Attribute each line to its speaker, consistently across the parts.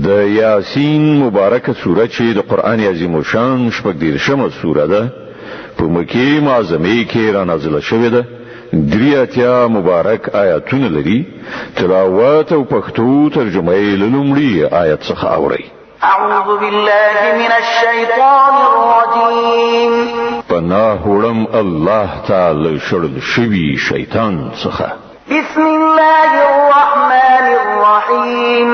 Speaker 1: د یاسین مبارکه سوره چې د قران عظیم شان شپږ دیرشمه سوره ده په مکه معظمه کې را نازله شوې ده. دریاتیا مبارک آیاتونه لري. تلاوت او پښتو ترجمه یې لومړی آیت څخه اوري.
Speaker 2: اعوذ بالله من الشیطان الرجیم.
Speaker 1: پناه وړم الله تعالی شړل شوی شیطان څخه.
Speaker 2: بسم الله الرحمن الرحیم.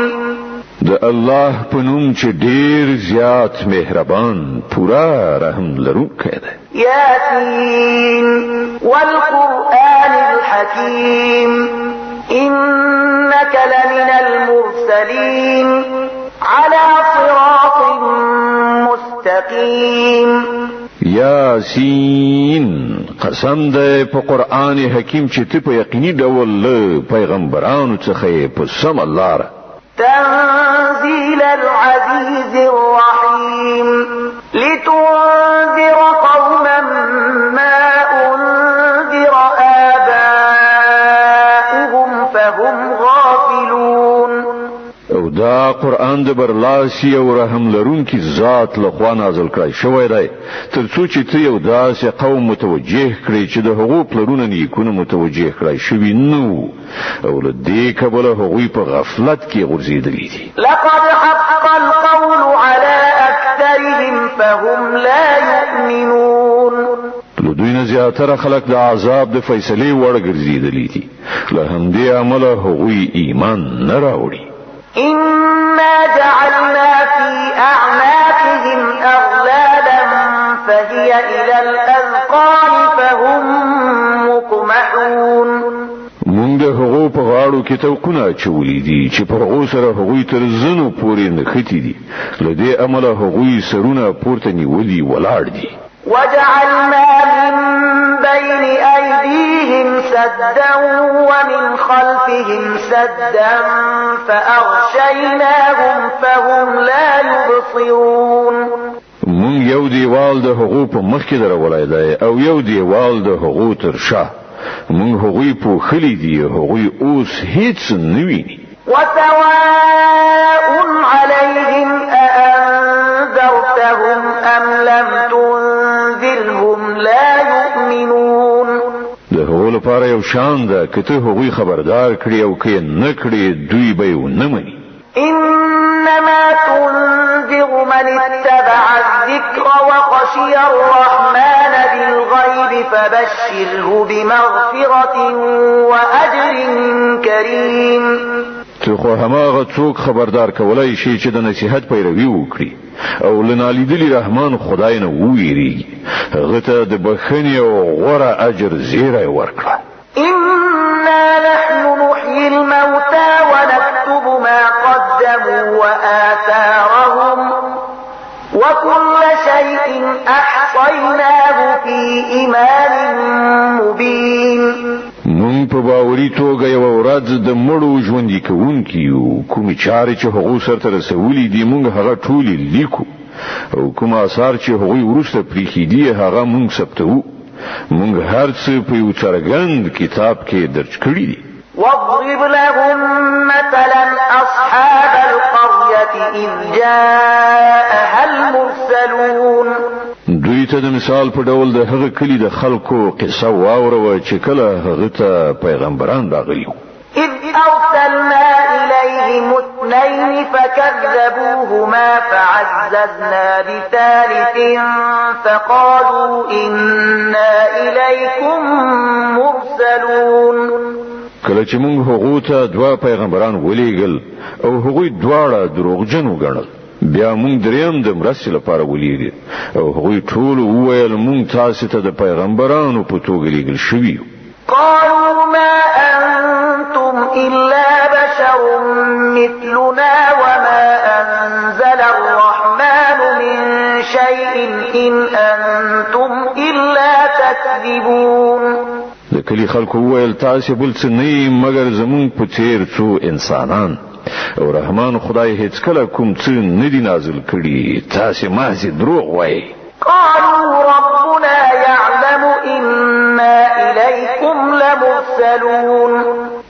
Speaker 1: د الله په نوم چې ډیر زیات مهربان پورا رحم لرونکی دی.
Speaker 2: یاسین والقرآن الحکیم انك لمن المرسلین على صراط مستقیم.
Speaker 1: یاسین قسم ده په قرآن حکیم چې ته په یقیني ډول له پیغمبرانو څخه په سم لاره.
Speaker 2: تنزيل العزيز الرحيم لتنذر قوما ما أنذر آباؤهم فهم غافلون.
Speaker 1: او دا قرآن د برلاسی او رحم لرونکي ذات لخوا نازل کړی شوی دی ترڅو چې ته یو داسې قوم متوجه کړي چې د هغو پلرونو نیکونو متوجه کړی شوی نو او له دې کبله هغوی په غفلت کې غورځېدلي دي.
Speaker 2: لقد حق القول على أكثرهم فهم لا يؤمنون.
Speaker 1: له دوی نه زیاتره خلک د عذاب د فیصلې وړ ګرځېدلي دي. له همدې امله هغوی ایمان نه راوړي.
Speaker 2: إنا جعلنا في أعناقهم أغلالا فهي إلى الأذقان فهم مقمحون.
Speaker 1: مونږ د هغو په غاړو کې توقونه چولې دي چې په هغو سره هغوی تر زنو پورې نښتي دي. له دې امله هغوی سرونه پورته نیولي ولاړ دي.
Speaker 2: وجعلنا من بين أيديهم سدا ومن خلفهم سدا فأغشيناهم فهم لا يبصرون.
Speaker 1: مونږ یو دیوال د هغو په مخ کې درولای دی او یو دیوال د هغو تر شا. مونږ هغوی په خلی دي هغوی اوس هیڅ نه ویني.
Speaker 2: وسواء عليهم أأنذرتهم أم لم تنذرهم لا يؤمنون.
Speaker 1: د هغو لپاره یو شان ده که ته هغوی خبردار کړي او که نه کړي دوی به ونه مني.
Speaker 2: إنما تنذر من اتبع الذكر وخشي الرحمن بالغيب فبشره بمغفرة وأجر كريم.
Speaker 1: ته خو هماغه څوک خبردار کولای شي چې د نصیحت پیروي وکړي او لنالیدلی رحمان خدای نه وویریږي. هغه ته د بخښنې او غوره اجر زیری ورکړه.
Speaker 2: إنا نحن نحيي الموتى ونكتب ما قدموا وآثارهم وكل شيء أحصيناه في إمام مبين.
Speaker 1: مونږ په باوري توګه یو ورځ د مړو ژوندي کوونکي یو. کومې چارې چې هغو سرته رسولي دي مونږ هغه ټولې لیکو او کوم آثار چې هغوی وروسته پریښي دي هغه مونږ ثبتوو. مونږ هر څه په یو څرګند کتاب کې درج کړي دي.
Speaker 2: واضرب لهم مثلا أصحاب القرية إذ جاءها المرسلون.
Speaker 1: دوی ته د مثال په ډول د هغه کلی د خلکو قصه واوروه چې کله هغه ته پیغمبران راغلي وو.
Speaker 2: إذ أرسلنا إليهم اثنين فكذبوهما فعززنا بثالث فقالوا إنا إليكم مرسلون.
Speaker 1: کله چې موږ هغه ته دوه پیغمبران ولېګل او هغوی دواړه دروغجن وګڼل بیا موږ دریم د مرستې لپاره ولېږل او هغوی ټول وویل موږ تاسو ته د پیغمبرانو په توګه لېږل شوي یو.
Speaker 2: قالوا ما أنتم إلا بشر مثلنا وما أنزل الرحمن من شيء إن أنتم إلا تكذبون.
Speaker 1: د کلی خلکو وویل تاسو بل څه نه مګر زمون په څیر څو انسانان او رحمان خدای هیڅ کله کوم څه نه دی نازل کړي تاسو مازې دروغ وایي.
Speaker 2: قالوا ربنا يعلم إنا إليكم لمرسلون.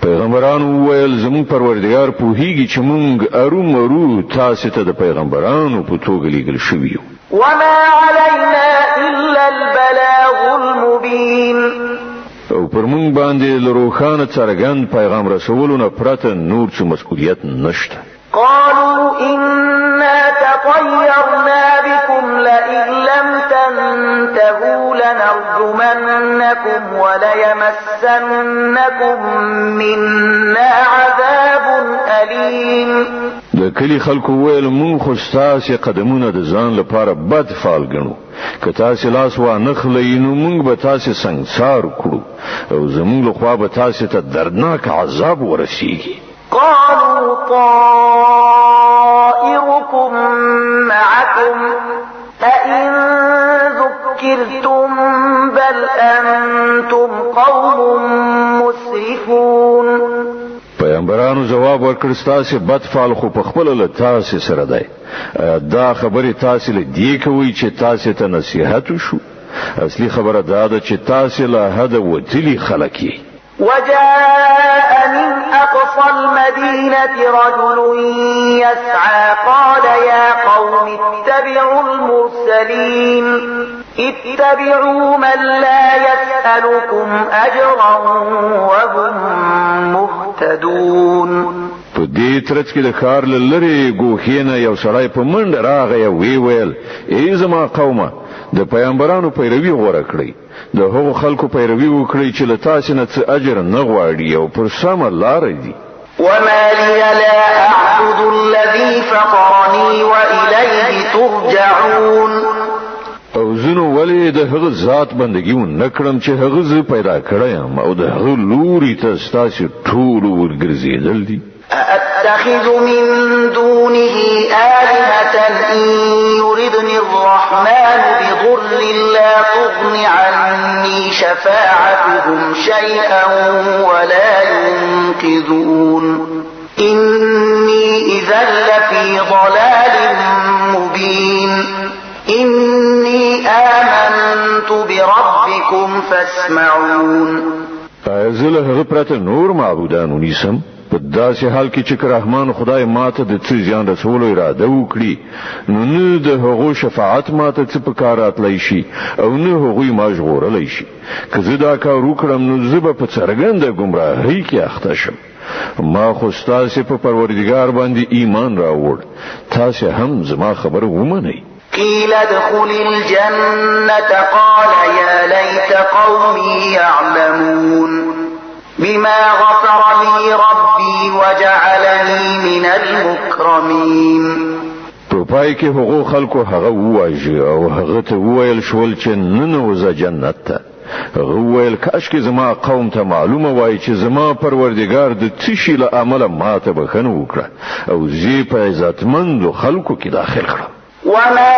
Speaker 1: پیغمبرانو ویل زمون پروردگار پوهیږي چې مونږ ارومرو تاسو ته د پیغمبرانو په توګه لېږل شوي یو.
Speaker 2: وما علينا إلا البلاغ المبين.
Speaker 1: او پر مونږ باندې له روښانه څرګند پیغام رسولو نه پرته نور څه مسؤلیت نشته.
Speaker 2: قالوا إنا تطيرنا بكم لئن لم تنتهوا لنرجمنكم وليمسنكم منا عذاب أليم.
Speaker 1: د کلی خلکو ویل مونږ خو ستاسو قدمونه د ځان لپاره بد فال ګڼو، که تاسو لاس وانه خلئ نو مونږ به تاسو سنګسار کړو او زمونږ له خوا به تاسو ته دردناک عذاب ورسیږي.
Speaker 2: قالوا طائركم معكم أئن ذكرتم بل أنتم قوم مسرفون.
Speaker 1: پیغمبرانو جواب ورکړ ستاسو بد فعل خو په خپل له تاسو سره دی. دا خبره تاسو له دې کوي چې تاسو ته نصيحت وشو. اصلي خبره دا ده چې تاسو له حد وتلی خلک یې.
Speaker 2: وجاء من أقصى المدينة رجل يسعى قال يا قوم اتبعوا المرسلين اتبعوا من لا يسألكم أجرا وهم مهتدون.
Speaker 1: په دې ترڅ کې د ښار له لرې ګوښینه یو سړی په منډه راغی او ویل ای زما قومه د پیغمبرانو پیروي غوړه کړئ، د هغو خلکو پیروي وکړئ چې له تاسو نه څه اجر نه غواړي او پر سمه لار دي.
Speaker 2: وما لي لا أعبد الذي فطرني وإليه ترجعون.
Speaker 1: او زنو ولې د هغه ذات بندگی و نکړم چې هغه ز پیدا کړم او د هغه لوري ته ستاسو ټول ورګرځیدل دي.
Speaker 2: أأتخذ من دونه آلهة إن يردني الرحمن بضر لا تغن عني شفاعتهم شيئا ولا ينقذون. إني إذا لفي ضلال مبين. إني آمنت بربكم فاسمعون.
Speaker 1: زه هغه پرته نور معبودانو نیسم په داسې حال کې چې رحمان خدای ماته د څه ځان رسولو اراده وکړي نو نه د هغو شفاعت ماته څه په کار راتلی شي او نه هغوی ما ژغورلی شي. که زه دا کار وکړم نو زه به په څرګنده ګمراهۍ کې اخته شم. ما خو ستاسې په پروردګار باندې ایمان راوړ، تاسې هم زما خبره ومنئ.
Speaker 2: قيل ادخل الجنة قال يا ليت قومي يعلمون بما غفر لي ربي وجعلني من المكرمين.
Speaker 1: په پای کې هغو خلکو هغه وواژه او هغه ته وویل شول چې ننوځه جنت ته. هغه وویل کاشکې زما قوم ته معلومه وای چې زما پروردګار د څه شي له امله ماته بخښنه وکړه او زه په عزتمندو خلکو کې داخل کړم.
Speaker 2: وما